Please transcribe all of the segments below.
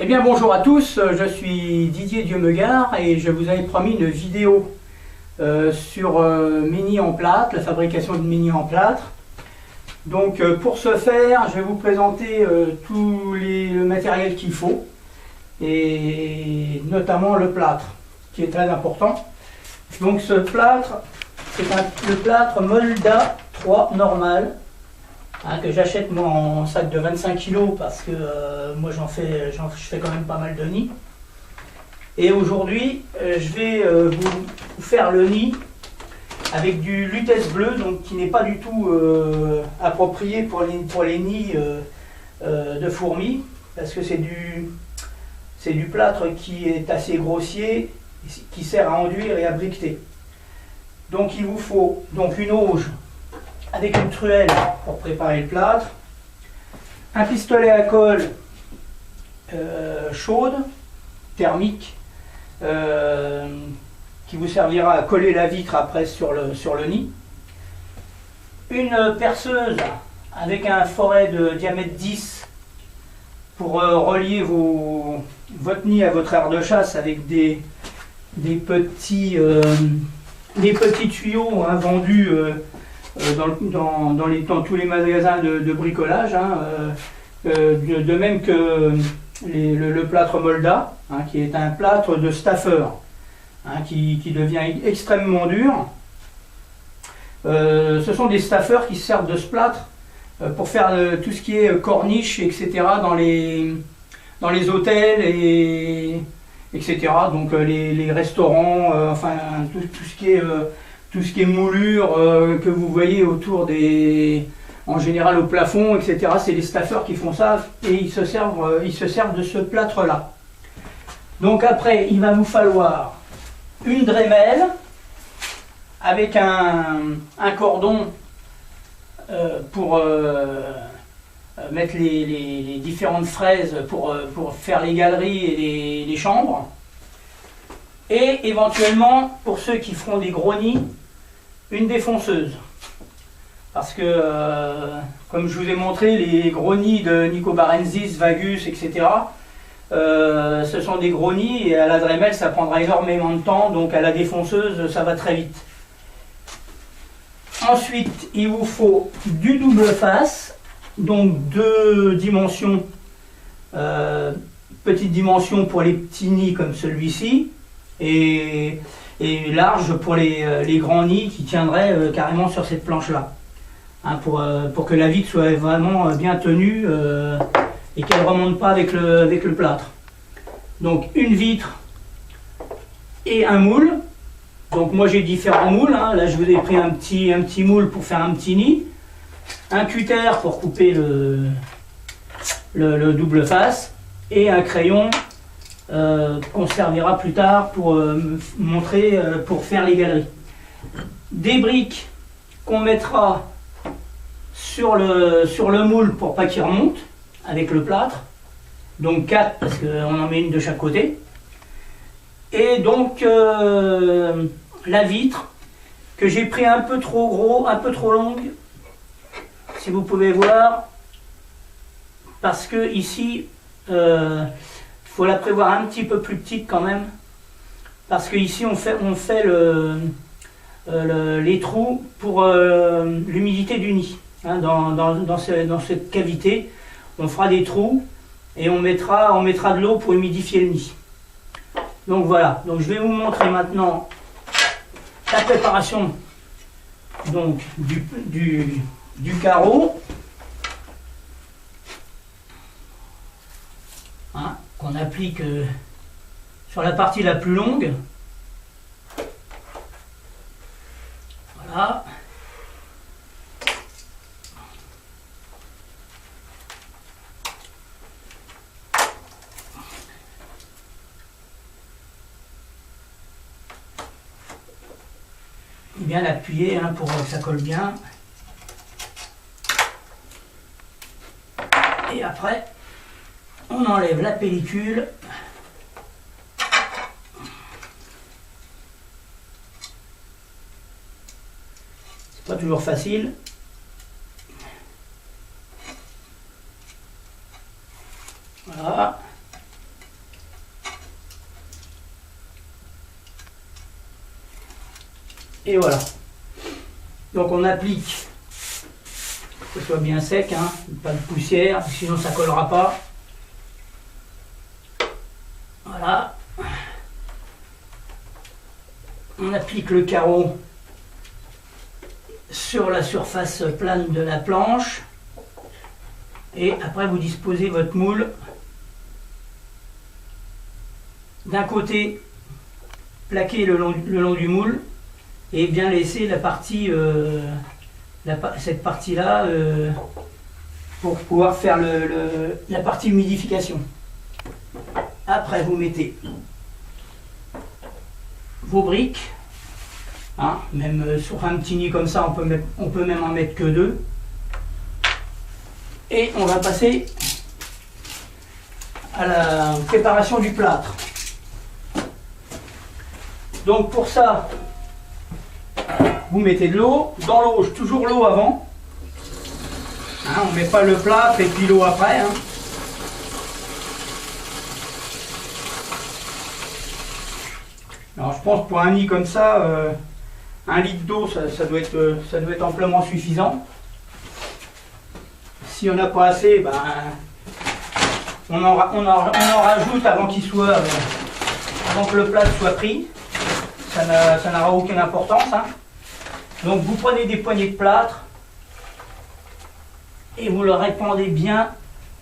Eh bien bonjour à tous, je suis Didier Dieumegar et je vous avais promis une vidéo sur mes nids en plâtre, la fabrication de mes nids en plâtre. Donc pour ce faire, je vais vous présenter le matériel qu'il faut et notamment le plâtre qui est très important. Donc ce plâtre, c'est le plâtre Molda 3 normal. Que j'achète moi en sac de 25 kg parce que moi je fais quand même pas mal de nids. Et aujourd'hui je vais vous faire le nid avec du lutèce bleu, donc qui n'est pas du tout approprié pour les nids de fourmis, parce que c'est du plâtre qui est assez grossier, qui sert à enduire et à briqueter. Donc il vous faut donc une auge avec une truelle pour préparer le plâtre, un pistolet à colle chaude, thermique, qui vous servira à coller la vitre après sur le nid, une perceuse avec un forêt de diamètre 10 pour relier votre nid à votre aire de chasse avec des petits tuyaux vendus dans tous les magasins de bricolage, de même que le plâtre Molda, qui est un plâtre de staffeur, qui devient extrêmement dur. Ce sont des staffeurs qui servent de ce plâtre pour faire tout ce qui est corniche, etc. dans les hôtels, etc. Donc les restaurants, enfin tout ce qui est moulure que vous voyez autour en général au plafond, etc. C'est les staffeurs qui font ça et ils se servent de ce plâtre-là. Donc après, il va vous falloir une drémelle avec un cordon pour mettre les différentes fraises pour faire les galeries et les chambres. Et éventuellement, pour ceux qui feront des gros nids, une défonceuse. Parce que, comme je vous ai montré, les gros nids de Nicobarensis, Vagus, etc., ce sont des gros nids et à la Dremel, ça prendra énormément de temps, donc à la défonceuse, ça va très vite. Ensuite, il vous faut du double face, donc 2 dimensions, petite dimension pour les petits nids comme celui-ci, et large pour les grands nids qui tiendraient carrément sur cette planche-là, pour que la vitre soit vraiment bien tenue et qu'elle ne remonte pas avec le plâtre. Donc une vitre et un moule. Donc moi j'ai différents moules, là je vous ai pris un petit moule pour faire un petit nid, un cutter pour couper le double face et un crayon qu'on servira plus tard pour montrer, pour faire les galeries. Des briques qu'on mettra sur le moule pour pas qu'il remonte avec le plâtre, donc 4 parce qu'on en met une de chaque côté, et donc la vitre que j'ai pris un peu trop gros, un peu trop longue, si vous pouvez voir, parce que ici faut la prévoir un petit peu plus petite quand même, parce que ici on fait les trous pour l'humidité du nid. Dans cette cavité, on fera des trous et on mettra de l'eau pour humidifier le nid. Donc voilà, donc je vais vous montrer maintenant la préparation donc du carreau. Qu'on applique sur la partie la plus longue. Voilà. Et bien l'appuyer pour que ça colle bien. Et après, on enlève la pellicule. C'est pas toujours facile. Voilà. Et voilà. Donc on applique, que ce soit bien sec, hein, pas de poussière, sinon ça collera pas. Voilà. On applique le carreau sur la surface plane de la planche. Et après vous disposez votre moule. D'un côté, plaqué le long du moule et bien laisser la partie, cette partie-là pour pouvoir faire la partie humidification. Après, vous mettez vos briques, hein, même sur un petit nid comme ça, on peut même en mettre que 2. Et on va passer à la préparation du plâtre. Donc pour ça, vous mettez de l'eau. Dans l'eau, toujours l'eau avant. Hein, on ne met pas le plâtre et puis l'eau après. Hein. Alors je pense pour un nid comme ça, 1 litre d'eau, ça doit être amplement suffisant. Si on n'a pas assez, ben, on en rajoute avant qu'il soit, avant que le plâtre soit pris. Ça n'aura aucune importance. Hein. Donc vous prenez des poignées de plâtre et vous le répandez bien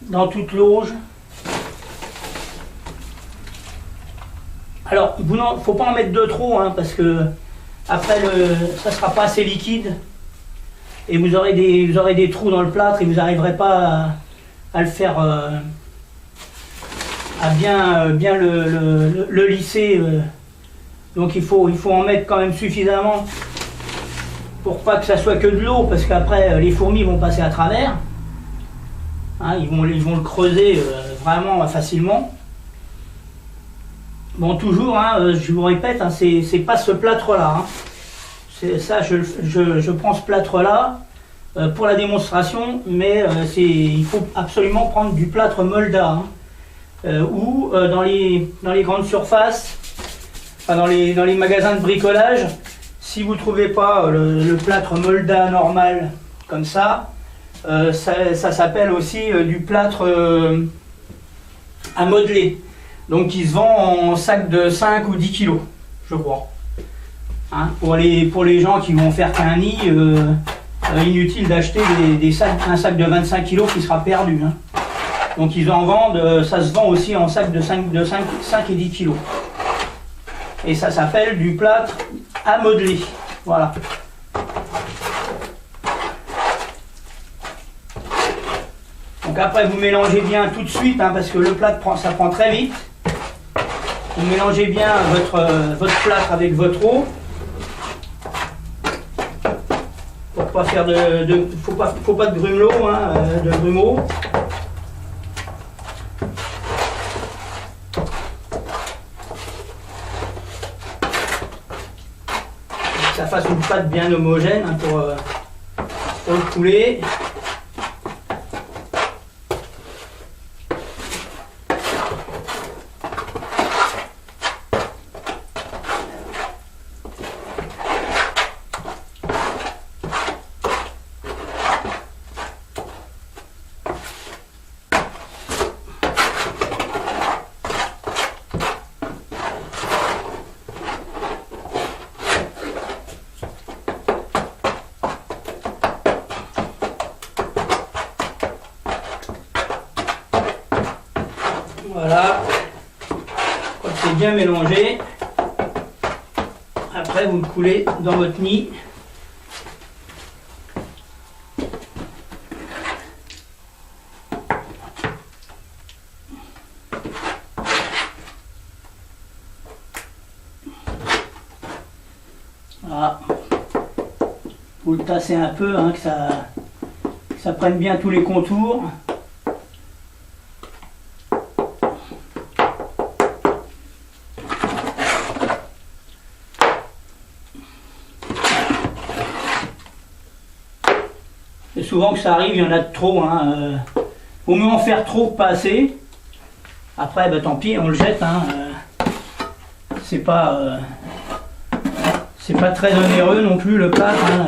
dans toute l'auge. Alors, il ne faut pas en mettre de trop, hein, parce que après ça ne sera pas assez liquide et vous aurez des trous dans le plâtre et vous n'arriverez pas à le faire, à bien le lisser. Donc il faut en mettre quand même suffisamment pour pas que ça soit que de l'eau, parce qu'après les fourmis vont passer à travers. Hein, ils vont le creuser vraiment facilement. Bon, toujours, hein, je vous répète, hein, c'est pas ce plâtre-là. Hein. Ça, je prends ce plâtre-là pour la démonstration, mais il faut absolument prendre du plâtre Molda. Hein, ou dans les grandes surfaces, enfin, dans les magasins de bricolage, si vous ne trouvez pas le plâtre Molda normal, comme ça s'appelle aussi du plâtre à modeler. Donc qui se vend en sac de 5 ou 10 kg, je crois. Hein, pour les gens qui vont faire qu'un nid, inutile d'acheter un sac de 25 kg qui sera perdu. Hein. Donc ils en vendent, ça se vend aussi en sac de 5 et 10 kg. Et ça s'appelle du plâtre à modeler. Voilà. Donc après vous mélangez bien tout de suite, hein, parce que le plâtre ça prend très vite. Vous mélangez bien votre plâtre avec votre eau pour pas faire faut pas de grumelots, hein, de grumeaux. Que ça fasse une pâte bien homogène, hein, pour le poulet. Voilà, quand c'est bien mélangé, après vous le coulez dans votre nid. Voilà, vous le tassez un peu, hein, que ça prenne bien tous les contours. Et souvent que ça arrive, il y en a de trop. Hein, vaut mieux en faire trop que pas assez. Après, bah, tant pis, on le jette. Hein, c'est pas C'est pas très onéreux non plus le plâtre. Hein.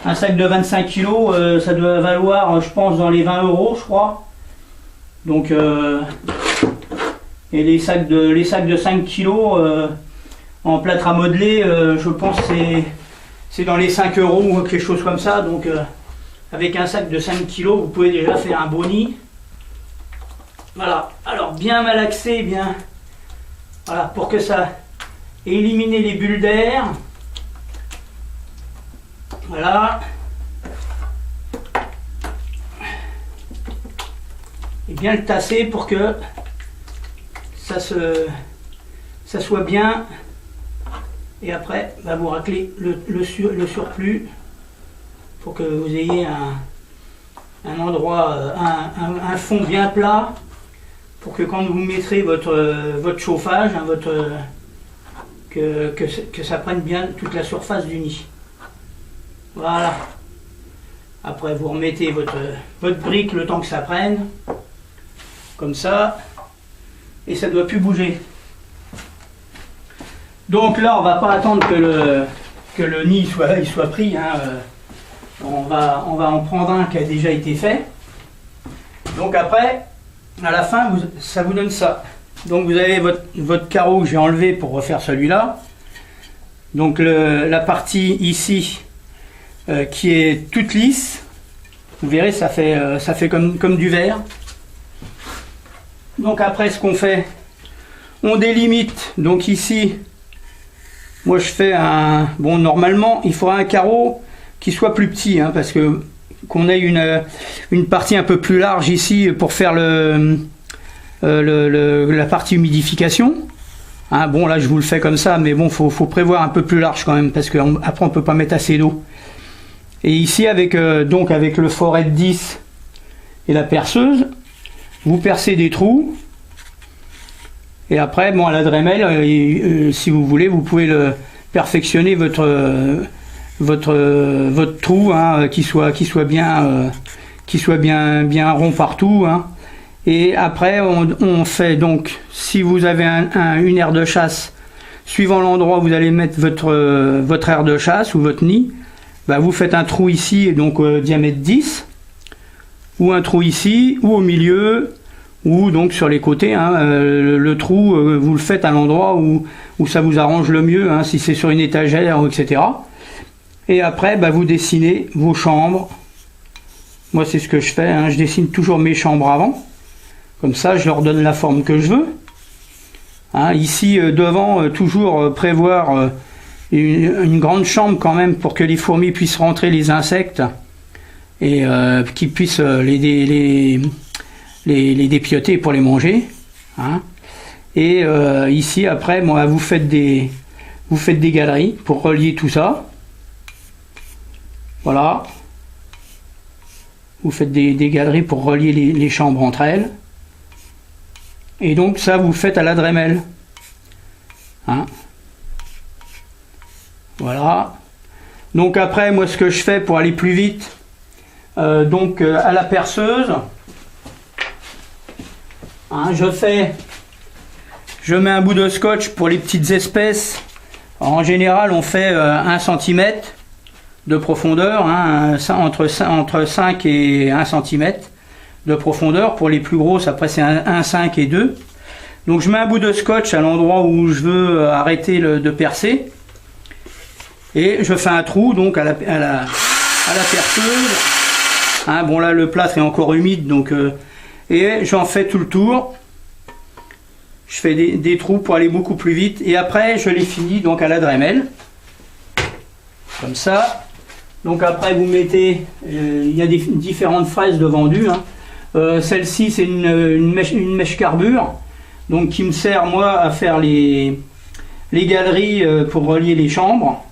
Un sac de 25 kg, ça doit valoir, je pense, dans les 20 €, je crois. Donc, et les sacs de 5 kg en plâtre à modeler, je pense que c'est dans les 5 € ou quelque chose comme ça. Donc, avec un sac de 5 kg, vous pouvez déjà faire un beau nid. Voilà, alors bien malaxé, bien, voilà, pour que ça élimine les bulles d'air. Voilà. Et bien le tasser pour que ça soit bien. Et après, bah, vous raclez le surplus pour que vous ayez un endroit, un fond bien plat, pour que quand vous mettrez votre chauffage, hein, que ça prenne bien toute la surface du nid. Voilà. Après vous remettez votre brique le temps que ça prenne. Comme ça. Et ça ne doit plus bouger. Donc là on va pas attendre que le nid soit pris. Hein. On va en prendre un qui a déjà été fait. Donc après, à la fin, ça vous donne ça. Donc vous avez votre carreau que j'ai enlevé pour refaire celui-là. Donc la partie ici qui est toute lisse. Vous verrez, ça fait comme du verre. Donc après, ce qu'on fait, on délimite. Donc ici, moi je fais bon, normalement, il faudra un carreau qui soit plus petit, hein, parce que qu'on ait une partie un peu plus large ici pour faire la partie humidification. Hein, bon, là je vous le fais comme ça, mais bon, faut prévoir un peu plus large quand même, parce qu'après on peut pas mettre assez d'eau. Et ici avec le forêt de 10 et la perceuse, vous percez des trous. Et après, bon, à la Dremel, si vous voulez, vous pouvez perfectionner votre trou, hein, qui soit bien rond partout. Hein. Et après, on fait donc, si vous avez une aire de chasse, suivant l'endroit où vous allez mettre votre aire de chasse ou votre nid, bah, vous faites un trou ici, donc diamètre 10, ou un trou ici, ou au milieu, ou donc sur les côtés. Hein, le trou, vous le faites à l'endroit où ça vous arrange le mieux, hein, si c'est sur une étagère, etc. Et après, bah, vous dessinez vos chambres. Moi, c'est ce que je fais, hein, je dessine toujours mes chambres avant. Comme ça, je leur donne la forme que je veux. Hein, ici, devant, toujours prévoir une grande chambre quand même pour que les fourmis puissent rentrer, les insectes, et qu'ils puissent les dépioter pour les manger. Hein. Et ici, après, moi, vous faites des galeries pour relier tout ça. Voilà. Vous faites des galeries pour relier les chambres entre elles. Et donc ça, vous faites à la Dremel. Hein. Voilà. Donc après, moi, ce que je fais pour aller plus vite, à la perceuse, hein, je mets un bout de scotch pour les petites espèces. Alors, en général, on fait 1 cm de profondeur, hein, entre 5 et 1 cm de profondeur. Pour les plus grosses, après c'est 1,5 et 2. Donc je mets un bout de scotch à l'endroit où je veux arrêter de percer. Et je fais un trou donc à la perceuse. Hein, bon là le plâtre est encore humide, donc et j'en fais tout le tour. Je fais des trous pour aller beaucoup plus vite. Et après je les finis donc à la Dremel. Comme ça. Donc après vous mettez, il y a différentes fraises de vendu. Hein. Celle-ci c'est une mèche carbure, donc qui me sert moi à faire les galeries pour relier les chambres,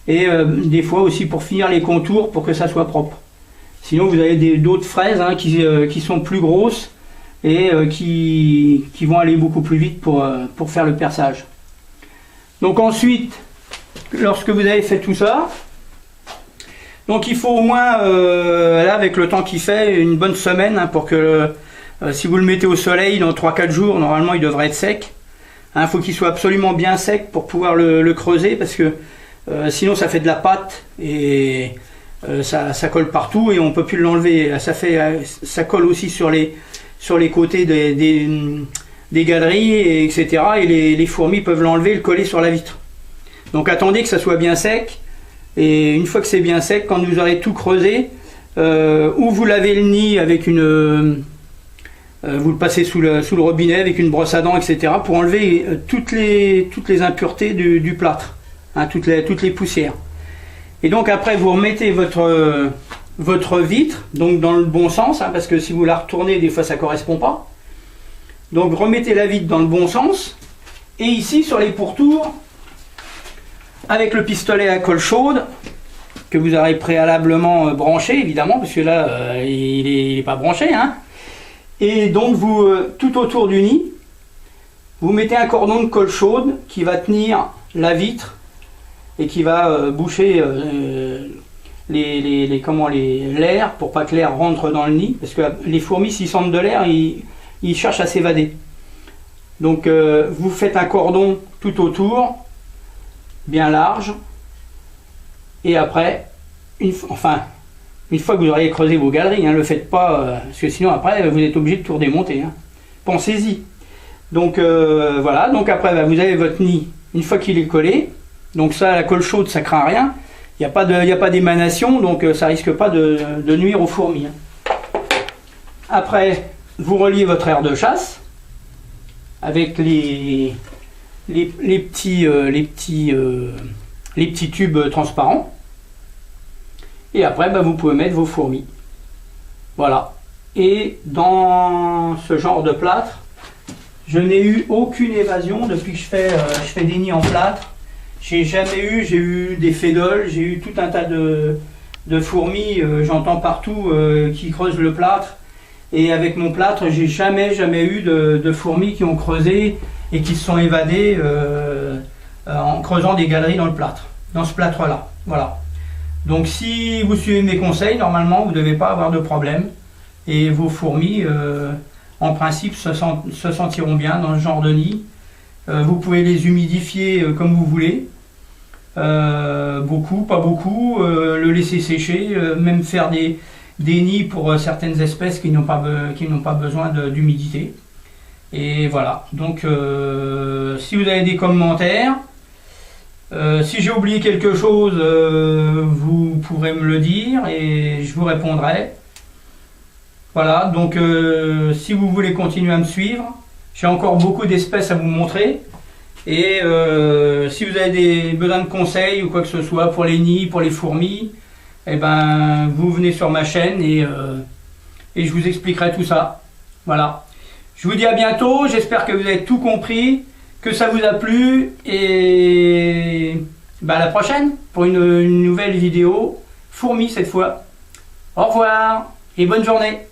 et des fois aussi pour finir les contours pour que ça soit propre. Sinon vous avez d'autres fraises, hein, qui sont plus grosses et qui vont aller beaucoup plus vite pour faire le perçage. Donc ensuite, lorsque vous avez fait tout ça, donc il faut au moins, là avec le temps qu'il fait, une bonne semaine, hein, pour que Si vous le mettez au soleil, dans 3-4 jours, normalement il devrait être sec. Il faut qu'il soit absolument bien sec pour pouvoir le creuser, parce que sinon ça fait de la pâte et ça colle partout et on ne peut plus l'enlever. Ça colle aussi sur les côtés des galeries, etc. Et les fourmis peuvent l'enlever et le coller sur la vitre. Donc attendez que ça soit bien sec. Et une fois que c'est bien sec, quand vous aurez tout creusé, ou vous lavez le nid avec vous le passez sous le robinet avec une brosse à dents, etc. pour enlever toutes les impuretés du plâtre, toutes les poussières. Et donc après vous remettez votre vitre, donc dans le bon sens, parce que si vous la retournez, des fois ça ne correspond pas. Donc remettez la vitre dans le bon sens, et ici sur les pourtours, avec le pistolet à colle chaude, que vous aurez préalablement branché évidemment, parce que là il n'est pas branché, Et donc vous, tout autour du nid, vous mettez un cordon de colle chaude qui va tenir la vitre et qui va boucher l'air pour pas que l'air rentre dans le nid, parce que les fourmis, s'ils sentent de l'air, ils cherchent à s'évader. Donc vous faites un cordon tout autour, bien large, et après, une fois que vous auriez creusé vos galeries, le faites pas, parce que sinon après vous êtes obligé de tout redémonter. Pensez-y. Donc voilà, donc après vous avez votre nid, une fois qu'il est collé, donc ça, la colle chaude, ça craint rien, il n'y a pas d'émanation, donc ça risque pas de nuire aux fourmis. Après, vous reliez votre aire de chasse avec les petits tubes transparents. Et après, vous pouvez mettre vos fourmis. Voilà. Et dans ce genre de plâtre, je n'ai eu aucune évasion depuis que je fais des nids en plâtre. J'ai eu des fédoles, j'ai eu tout un tas de fourmis, j'entends partout, qui creusent le plâtre. Et avec mon plâtre, j'ai jamais eu de fourmis qui ont creusé et qui se sont évadées en creusant des galeries dans le plâtre, dans ce plâtre-là. Voilà. Donc si vous suivez mes conseils, normalement vous ne devez pas avoir de problème. Et vos fourmis, en principe, se sentiront bien dans ce genre de nid. Vous pouvez les humidifier comme vous voulez. Beaucoup, pas beaucoup. Le laisser sécher, même faire des nids pour certaines espèces qui n'ont pas besoin d'humidité. Et voilà. Donc si vous avez des commentaires, si j'ai oublié quelque chose, vous pourrez me le dire et je vous répondrai. Voilà, donc si vous voulez continuer à me suivre, j'ai encore beaucoup d'espèces à vous montrer. Et si vous avez besoin de conseils ou quoi que ce soit pour les nids, pour les fourmis, vous venez sur ma chaîne et je vous expliquerai tout ça. Voilà. Je vous dis à bientôt, j'espère que vous avez tout compris, que ça vous a plu, et à la prochaine pour une nouvelle vidéo, fourmis cette fois. Au revoir et bonne journée.